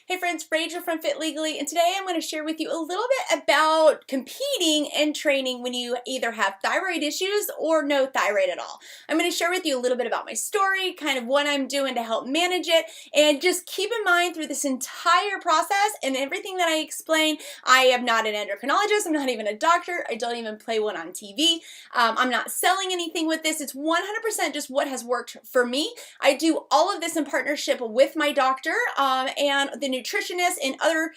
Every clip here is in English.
Hey friends, Rachel from Fit Legally, and today I'm going to share with you a little bit about competing and training when you either have thyroid issues or no thyroid at all. I'm going to share with you a little bit about my story, kind of what I'm doing to help manage it, and just keep in mind through this entire process and everything that I explain, I am not an endocrinologist, I'm not even a doctor, I don't even play one on TV, I'm not selling anything with this, it's 100% just what has worked for me. I do all of this in partnership with my doctor and the nutritionist and other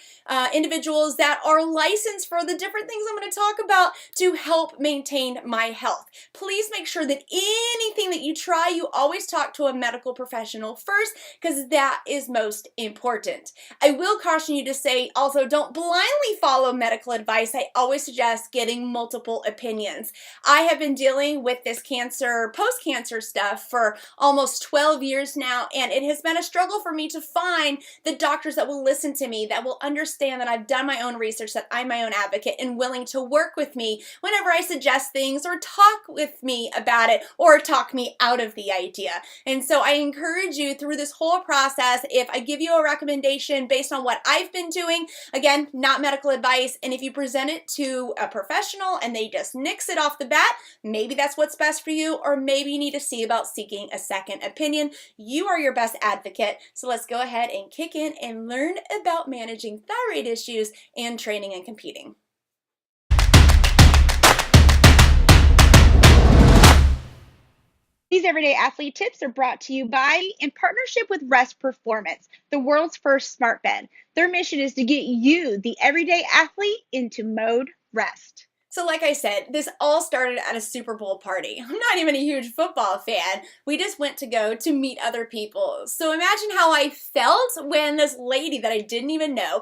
individuals that are licensed for the different things I'm going to talk about to help maintain my health. Please make sure that anything that you try, you always talk to a medical professional first, because that is most important. I will caution you to say also don't blindly follow medical advice. I always suggest getting multiple opinions. I have been dealing with this cancer, post-cancer stuff for almost 12 years now, and it has been a struggle for me to find the doctors that will listen to me, that will understand that I've done my own research, that I'm my own advocate, and willing to work with me whenever I suggest things or talk with me about it or talk me out of the idea. And so I encourage you through this whole process, if I give you a recommendation based on what I've been doing, again, not medical advice, and if you present it to a professional and they just nix it off the bat, maybe that's what's best for you, or maybe you need to see about seeking a second opinion. You are your best advocate, so let's go ahead and kick in and learn about managing thyroid issues and training and competing. These everyday athlete tips are brought to you by, in partnership with Rest Performance, the world's first smart bed. Their mission is to get you, the everyday athlete, into mode rest. So like I said, this all started at a Super Bowl party. I'm not even a huge football fan. We just went to go to meet other people. So imagine how I felt when this lady that I didn't even know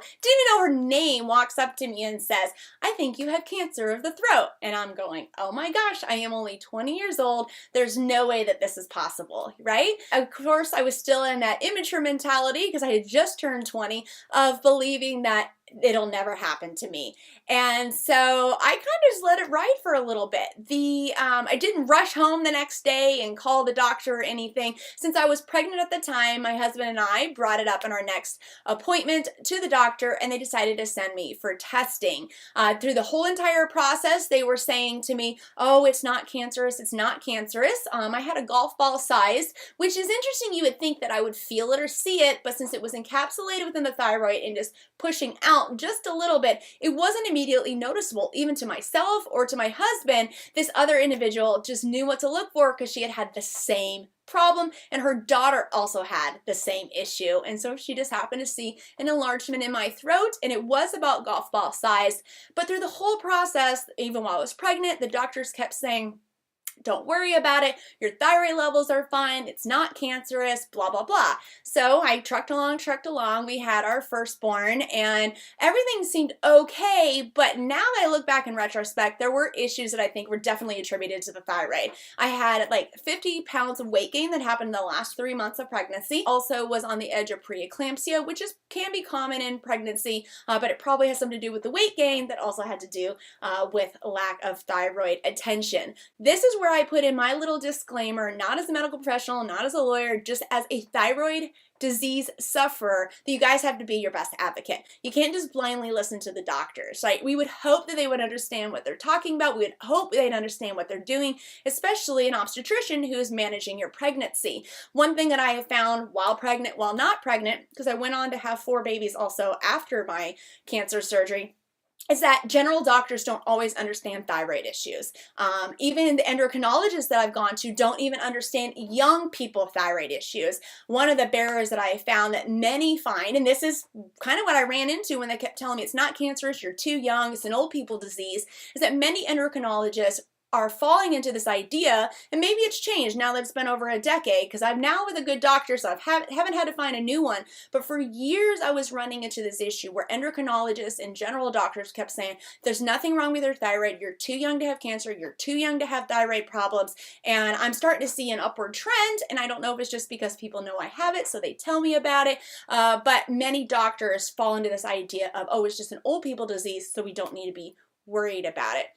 her name, walks up to me and says, "I think you have cancer of the throat." And I'm going, oh my gosh, I am only 20 years old. There's no way that this is possible, right? Of course, I was still in that immature mentality because I had just turned 20 of believing that it'll never happen to me. And so I kind of just let it ride for a little bit. I didn't rush home the next day and call the doctor or anything. Since I was pregnant at the time, my husband and I brought it up in our next appointment to the doctor, and they decided to send me for testing. Through the whole entire process, they were saying to me, "Oh, it's not cancerous, it's not cancerous." I had a golf ball size, which is interesting. You would think that I would feel it or see it, but since it was encapsulated within the thyroid and just pushing out just a little bit, it wasn't immediately noticeable, even to myself or to my husband. This other individual just knew what to look for because she had had the same problem, and her daughter also had the same issue. And so she just happened to see an enlargement in my throat, and it was about golf ball size. But through the whole process, even while I was pregnant, the doctors kept saying, "Don't worry about it, your thyroid levels are fine, it's not cancerous, blah, blah, blah." So I trucked along, we had our firstborn, and everything seemed okay, but now that I look back in retrospect, there were issues that I think were definitely attributed to the thyroid. I had like 50 pounds of weight gain that happened in the last 3 months of pregnancy. Also was on the edge of preeclampsia, which can be common in pregnancy, but it probably has something to do with the weight gain that also had to do with lack of thyroid attention. This is where I put in my little disclaimer, not as a medical professional, not as a lawyer, just as a thyroid disease sufferer, that you guys have to be your best advocate. You can't just blindly listen to the doctors, right? We would hope that they would understand what they're talking about. We would hope they'd understand what they're doing, especially an obstetrician who is managing your pregnancy. One thing that I have found while pregnant, while not pregnant, because I went on to have 4 babies also after my cancer surgery, is that general doctors don't always understand thyroid issues. Even the endocrinologists that I've gone to don't even understand young people thyroid issues. One of the barriers that I found that many find, and this is kind of what I ran into when they kept telling me it's not cancerous, you're too young, it's an old people disease, is that many endocrinologists are falling into this idea, and maybe it's changed now that it's been over a decade, because I'm now with a good doctor, so I haven't had to find a new one, but for years I was running into this issue where endocrinologists and general doctors kept saying, "There's nothing wrong with your thyroid, you're too young to have cancer, you're too young to have thyroid problems," and I'm starting to see an upward trend, and I don't know if it's just because people know I have it, so they tell me about it, but many doctors fall into this idea of, oh, it's just an old people disease, so we don't need to be worried about it.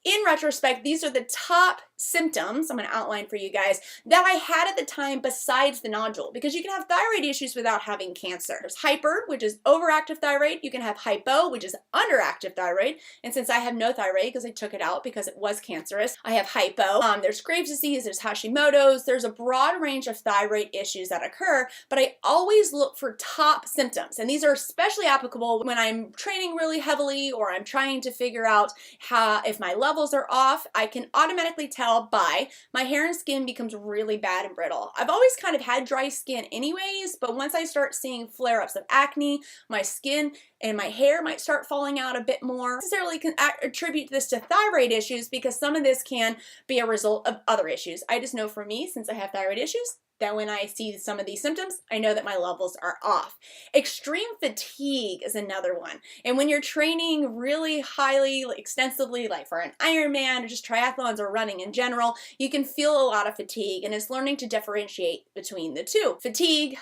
In retrospect, these are the top symptoms I'm going to outline for you guys that I had at the time besides the nodule, because you can have thyroid issues without having cancer. There's hyper, which is overactive thyroid. You can have hypo, which is underactive thyroid. And since I have no thyroid because I took it out because it was cancerous, I have hypo. There's Graves' disease, there's Hashimoto's, there's a broad range of thyroid issues that occur, but I always look for top symptoms. And these are especially applicable when I'm training really heavily or I'm trying to figure out if my levels are off. I can automatically tell by my hair and skin becomes really bad and brittle. I've always kind of had dry skin anyways, but once I start seeing flare-ups of acne, my skin and my hair might start falling out a bit more. Necessarily can attribute this to thyroid issues, because some of this can be a result of other issues. I just know for me, since I have thyroid issues, that when I see some of these symptoms, I know that my levels are off. Extreme fatigue is another one. And when you're training really highly, extensively, like for an Ironman or just triathlons or running in general, you can feel a lot of fatigue, and it's learning to differentiate between the two. Fatigue,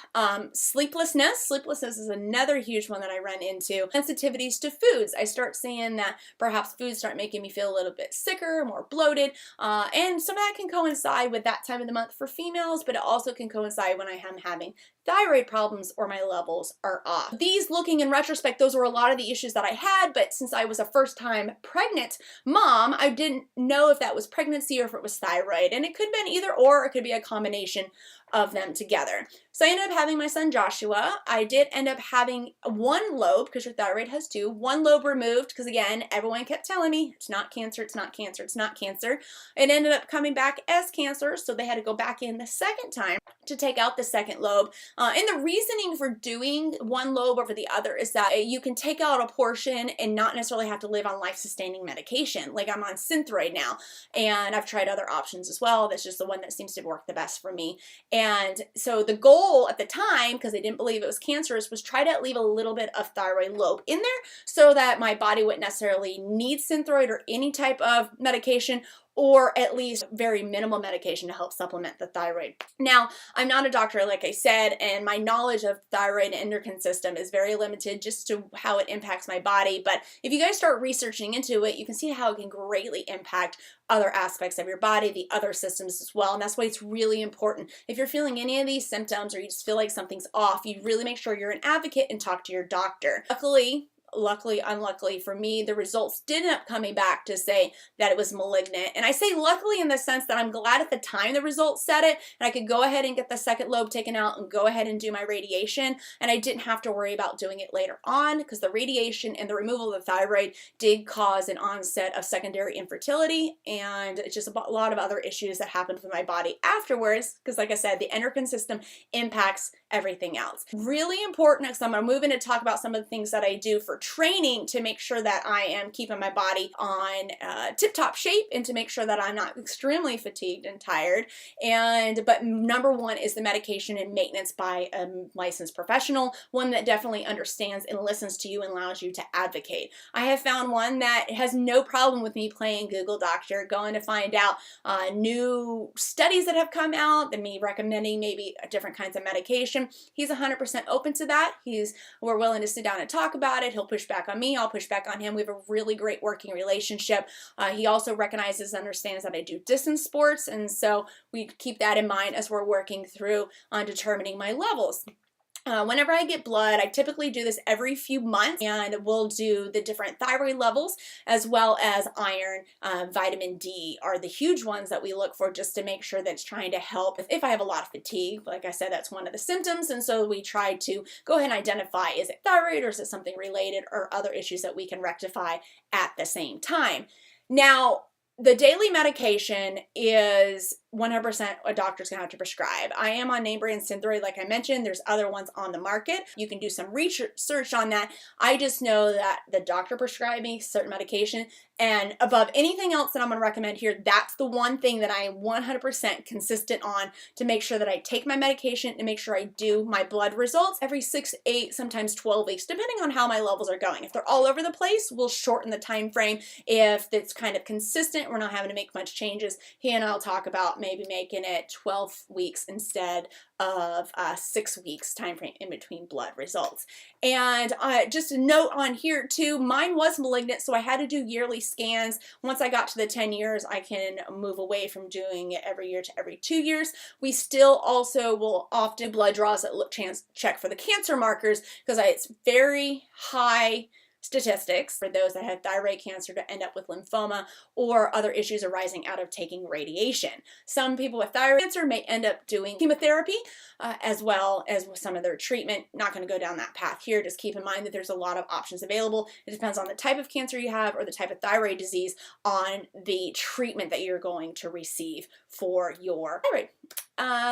sleeplessness. Sleeplessness is another huge one that I run into. Sensitivities to foods. I start seeing that perhaps foods start making me feel a little bit sicker, more bloated, and some of that can coincide with that time of the month for females, but it also can coincide when I am having thyroid problems or my levels are off. These, looking in retrospect, those were a lot of the issues that I had, but since I was a first-time pregnant mom, I didn't know if that was pregnancy or if it was thyroid, and it could have been either or it could be a combination of them together. So I ended up having my son Joshua. I did end up having one lobe, because your thyroid has two, one lobe removed, because again, everyone kept telling me, it's not cancer, it's not cancer, it's not cancer. It ended up coming back as cancer, so they had to go back in the second time to take out the second lobe. And the reasoning for doing one lobe over the other is that you can take out a portion and not necessarily have to live on life-sustaining medication. Like I'm on Thyroid now, and I've tried other options as well. That's just the one that seems to work the best for me. And so the goal at the time, because I didn't believe it was cancerous, was try to leave a little bit of thyroid lobe in there so that my body wouldn't necessarily need Thyroid or any type of medication, or at least very minimal medication to help supplement the thyroid. Now, I'm not a doctor, like I said, and my knowledge of thyroid and endocrine system is very limited just to how it impacts my body. But if you guys start researching into it, you can see how it can greatly impact other aspects of your body, the other systems as well. And that's why it's really important. If you're feeling any of these symptoms or you just feel like something's off, you really make sure you're an advocate and talk to your doctor. Luckily, unluckily for me, the results did end up coming back to say that it was malignant. And I say luckily in the sense that I'm glad at the time the results said it, and I could go ahead and get the second lobe taken out and go ahead and do my radiation, and I didn't have to worry about doing it later on, because the radiation and the removal of the thyroid did cause an onset of secondary infertility and just a lot of other issues that happened with my body afterwards, because like I said, the endocrine system impacts everything else. Really important, because I'm going to move in to talk about some of the things that I do for training to make sure that I am keeping my body on tip-top shape and to make sure that I'm not extremely fatigued and tired. But number one is the medication and maintenance by a licensed professional, one that definitely understands and listens to you and allows you to advocate. I have found one that has no problem with me playing Google Doctor, going to find out new studies that have come out, and me recommending maybe different kinds of medication. He's 100% open to that. We're willing to sit down and talk about it. He'll push back on me, I'll push back on him. We have a really great working relationship. He also recognizes and understands that I do distance sports, and so we keep that in mind as we're working through on determining my levels. Whenever I get blood, I typically do this every few months, and we'll do the different thyroid levels as well as iron, vitamin D are the huge ones that we look for, just to make sure that it's trying to help. If I have a lot of fatigue, like I said, that's one of the symptoms, and so we try to go ahead and identify, is it thyroid or is it something related or other issues that we can rectify at the same time. Now, the daily medication is 100% a doctor's gonna have to prescribe. I am on name brand Thyroid, like I mentioned. There's other ones on the market. You can do some research on that. I just know that the doctor prescribed me certain medication, and above anything else that I'm gonna recommend here, that's the one thing that I am 100% consistent on, to make sure that I take my medication and make sure I do my blood results every 6, 8, sometimes 12 weeks, depending on how my levels are going. If they're all over the place, we'll shorten the time frame. If it's kind of consistent, we're not having to make much changes, he and I'll talk about maybe making it 12 weeks instead of 6 weeks time frame in between blood results. And just a note on here too, mine was malignant, so I had to do yearly scans. Once I got to the 10 years, I can move away from doing it every year to every 2 years. We still also will often blood draws that check for the cancer markers, because it's very high statistics for those that have thyroid cancer to end up with lymphoma or other issues arising out of taking radiation. Some people with thyroid cancer may end up doing chemotherapy as well as with some of their treatment. Not going to go down that path here. Just keep in mind that there's a lot of options available. It depends on the type of cancer you have or the type of thyroid disease on the treatment that you're going to receive for your thyroid.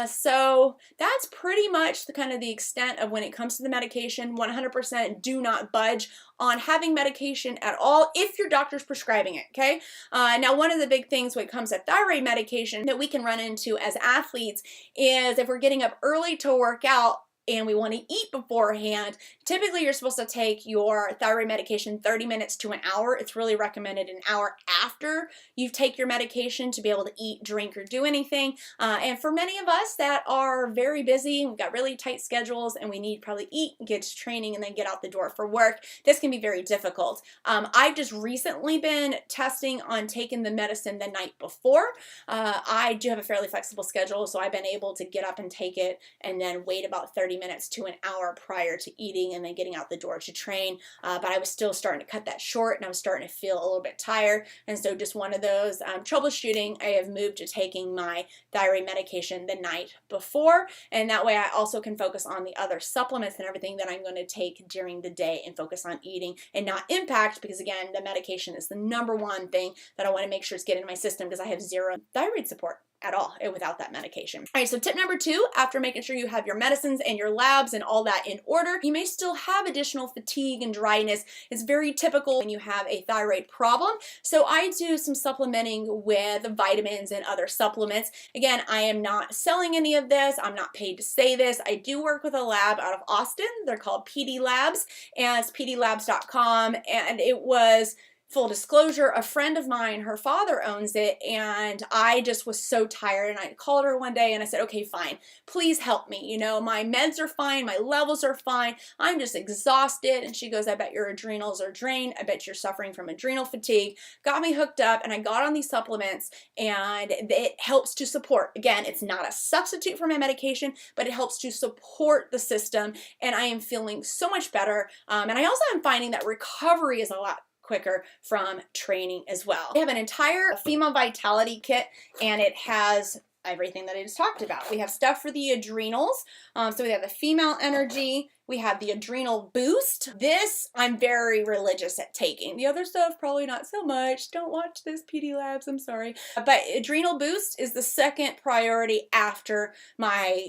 So that's pretty much the extent of when it comes to the medication. 100% do not budge on having medication at all if your doctor's prescribing it, okay? Now, one of the big things when it comes to thyroid medication that we can run into as athletes is if we're getting up early to work out and we want to eat beforehand, typically you're supposed to take your thyroid medication 30 minutes to an hour. It's really recommended an hour after you take your medication to be able to eat, drink, or do anything. And for many of us that are very busy, we've got really tight schedules, and we need to probably eat, get to training, and then get out the door for work, this can be very difficult. I've just recently been testing on taking the medicine the night before. I do have a fairly flexible schedule, so I've been able to get up and take it and then wait about 30 minutes to an hour prior to eating and then getting out the door to train. But I was still starting to cut that short, and I was starting to feel a little bit tired. And so just one of those troubleshooting, I have moved to taking my thyroid medication the night before. And that way I also can focus on the other supplements and everything that I'm going to take during the day and focus on eating and not impact, because again, the medication is the number one thing that I want to make sure is getting in my system, because I have zero thyroid support at all without that medication. All right, so tip number 2, after making sure you have your medicines and your labs and all that in order, you may still have additional fatigue and dryness. It's very typical when you have a thyroid problem. So I do some supplementing with vitamins and other supplements. Again, I am not selling any of this. I'm not paid to say this. I do work with a lab out of Austin. They're called PD Labs, and it's pdlabs.com, and it was, full disclosure, a friend of mine, her father owns it, and I just was so tired, and I called her one day and I said, okay, fine, please help me. You know, my meds are fine, my levels are fine, I'm just exhausted. And she goes, I bet your adrenals are drained. I bet you're suffering from adrenal fatigue. Got me hooked up, and I got on these supplements, and it helps to support. Again, it's not a substitute for my medication, but it helps to support the system, and I am feeling so much better. And I also am finding that recovery is a lot quicker from training as well. We have an entire female vitality kit, and it has everything that I just talked about. We have stuff for the adrenals. So we have the female energy. We have the adrenal boost. This I'm very religious at taking. The other stuff, probably not so much. Don't watch this, PD Labs, I'm sorry. But adrenal boost is the second priority after my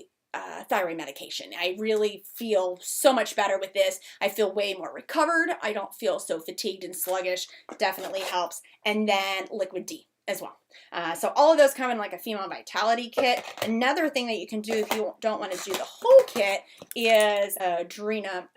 thyroid medication. I really feel so much better with this. I feel way more recovered. I don't feel so fatigued and sluggish. Definitely helps. And then liquid D as well. So all of those come in like a female vitality kit. Another thing that you can do if you don't want to do the whole kit is Adrenamed.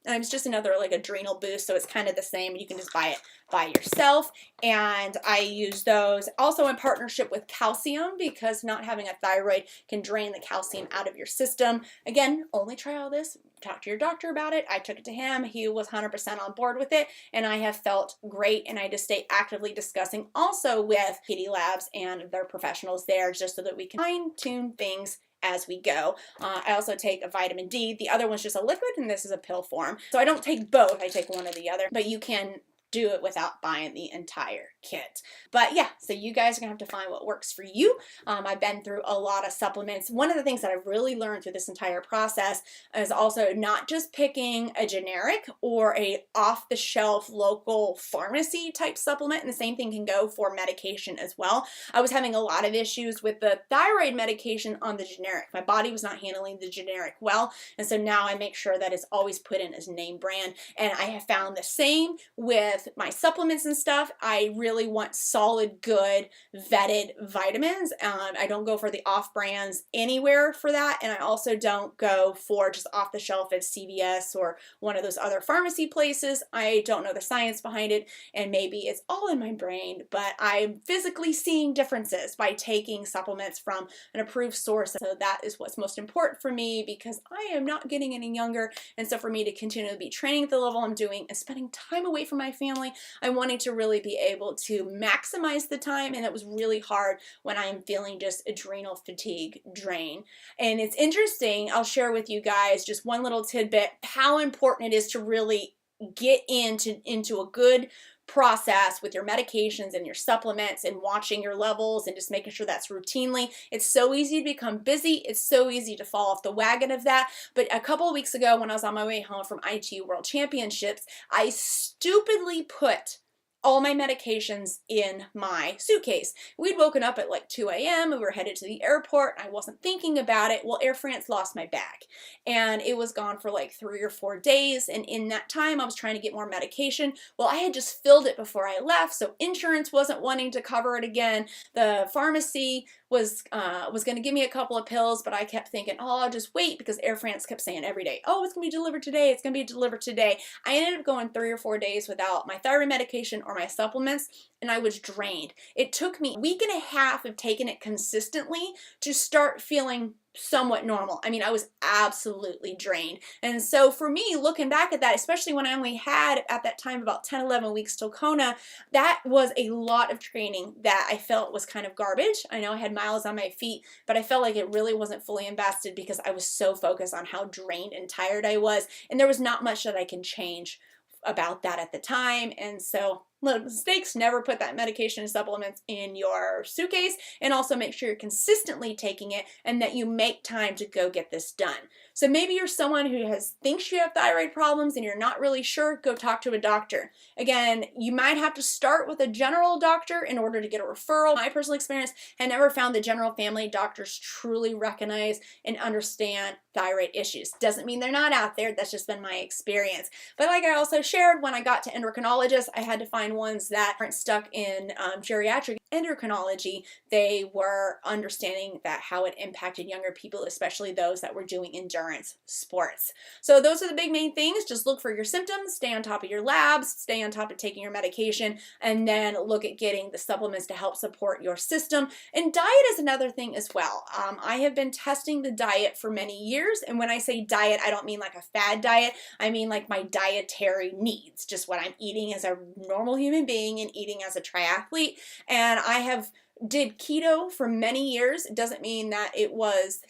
It's just another like adrenal boost, so it's kind of the same. You can just buy it by yourself, and I use those also in partnership with calcium, because not having a thyroid can drain the calcium out of your system. Again, only try all this. Talk to your doctor about it. I took it to him. He was 100% on board with it, and I have felt great, and I just stay actively discussing also with PD Labs and their professionals there, just so that we can fine-tune things as we go. I also take a vitamin D. The other one's just a liquid, and this is a pill form. So I don't take both. I take one or the other, but you can do it without buying the entire kit. But yeah, so you guys are gonna have to find what works for you. I've been through a lot of supplements. One of the things that I've really learned through this entire process is also not just picking a generic or a off-the-shelf local pharmacy type supplement, and the same thing can go for medication as well. I was having a lot of issues with the thyroid medication on the generic. My body was not handling the generic well, and so now I make sure that it's always put in as name brand. And I have found the same with my supplements and stuff. I really really want solid, good, vetted vitamins. I don't go for the off-brands anywhere for that, and I also don't go for just off the shelf at CVS or one of those other pharmacy places. I don't know the science behind it, and maybe it's all in my brain, but I'm physically seeing differences by taking supplements from an approved source. So that is what's most important for me, because I am not getting any younger, and so for me to continue to be training at the level I'm doing and spending time away from my family, I'm wanting to really be able to maximize the time, and it was really hard when I am feeling just adrenal fatigue drain. And it's interesting, I'll share with you guys just one little tidbit, how important it is to really get into a good process with your medications and your supplements and watching your levels and just making sure that's routinely. It's so easy to become busy. It's so easy to fall off the wagon of that. But a couple of weeks ago when I was on my way home from ITU World Championships, I stupidly put all my medications in my suitcase. We'd woken up at like 2 a.m. We were headed to the airport. I wasn't thinking about it. Well, Air France lost my bag, and it was gone for like 3 or 4 days. And in that time, I was trying to get more medication. Well, I had just filled it before I left, so insurance wasn't wanting to cover it again. The pharmacy was going to give me a couple of pills, but I kept thinking, oh, I'll just wait, because Air France kept saying every day, oh, it's going to be delivered today. It's going to be delivered today. I ended up going 3 or 4 days without my thyroid medication or my supplements, and I was drained. It took me a week and a half of taking it consistently to start feeling somewhat normal. I mean, I was absolutely drained. And so for me, looking back at that, especially when I only had at that time about 10, 11 weeks till Kona, that was a lot of training that I felt was kind of garbage. I know I had miles on my feet, but I felt like it really wasn't fully invested because I was so focused on how drained and tired I was. And there was not much that I can change about that at the time. And so mistakes, never put that medication and supplements in your suitcase, and also make sure you're consistently taking it and that you make time to go get this done. So maybe you're someone who thinks you have thyroid problems and you're not really sure, go talk to a doctor. Again, you might have to start with a general doctor in order to get a referral. My personal experience, I never found the general family doctors truly recognize and understand thyroid issues. Doesn't mean they're not out there, that's just been my experience. But like I also shared, when I got to endocrinologists, I had to find ones that aren't stuck in geriatric endocrinology. They were understanding that how it impacted younger people, especially those that were doing endurance sports. So those are the big main things. Just look for your symptoms, stay on top of your labs, stay on top of taking your medication, and then look at getting the supplements to help support your system. And diet is another thing as well. I have been testing the diet for many years, and when I say diet, I don't mean like a fad diet. I mean like my dietary needs, just what I'm eating as a normal human being and eating as a triathlete. And I have did keto for many years. It doesn't mean that it was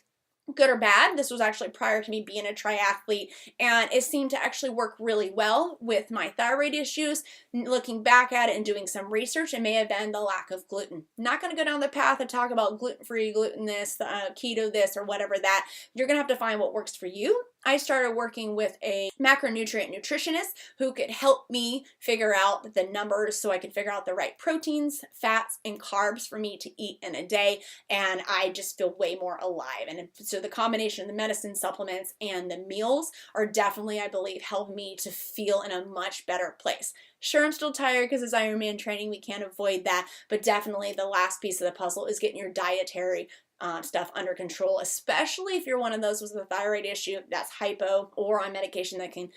good or bad. This was actually prior to me being a triathlete, and it seemed to actually work really well with my thyroid issues. Looking back at it and doing some research, it may have been the lack of gluten. Not going to go down the path and talk about gluten-free, gluten this, keto this, or whatever that. You're going to have to find what works for you. I started working with a macronutrient nutritionist who could help me figure out the numbers so I could figure out the right proteins, fats, and carbs for me to eat in a day, and I just feel way more alive. And so the combination of the medicine, supplements, and the meals are definitely, I believe, helped me to feel in a much better place. Sure, I'm still tired because it's Ironman training, we can't avoid that, but definitely the last piece of the puzzle is getting your dietary stuff under control, especially if you're one of those with a thyroid issue that's hypo or on medication that can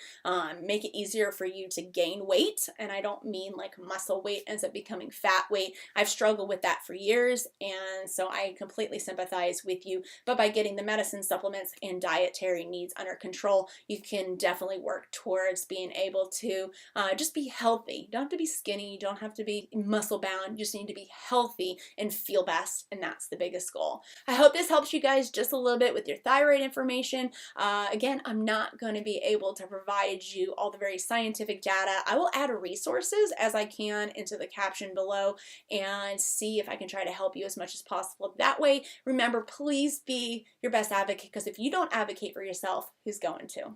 make it easier for you to gain weight. And I don't mean like muscle weight ends up becoming fat weight. I've struggled with that for years, and so I completely sympathize with you. But by getting the medicine, supplements, and dietary needs under control, you can definitely work towards being able to just be healthy. You don't have to be skinny, you don't have to be muscle bound, you just need to be healthy and feel best, and that's the biggest goal. I hope this helps you guys just a little bit with your thyroid information. Again, I'm not going to be able to provide you all the very scientific data. I will add resources as I can into the caption below and see if I can try to help you as much as possible that way. Remember, please be your best advocate, because if you don't advocate for yourself, who's going to?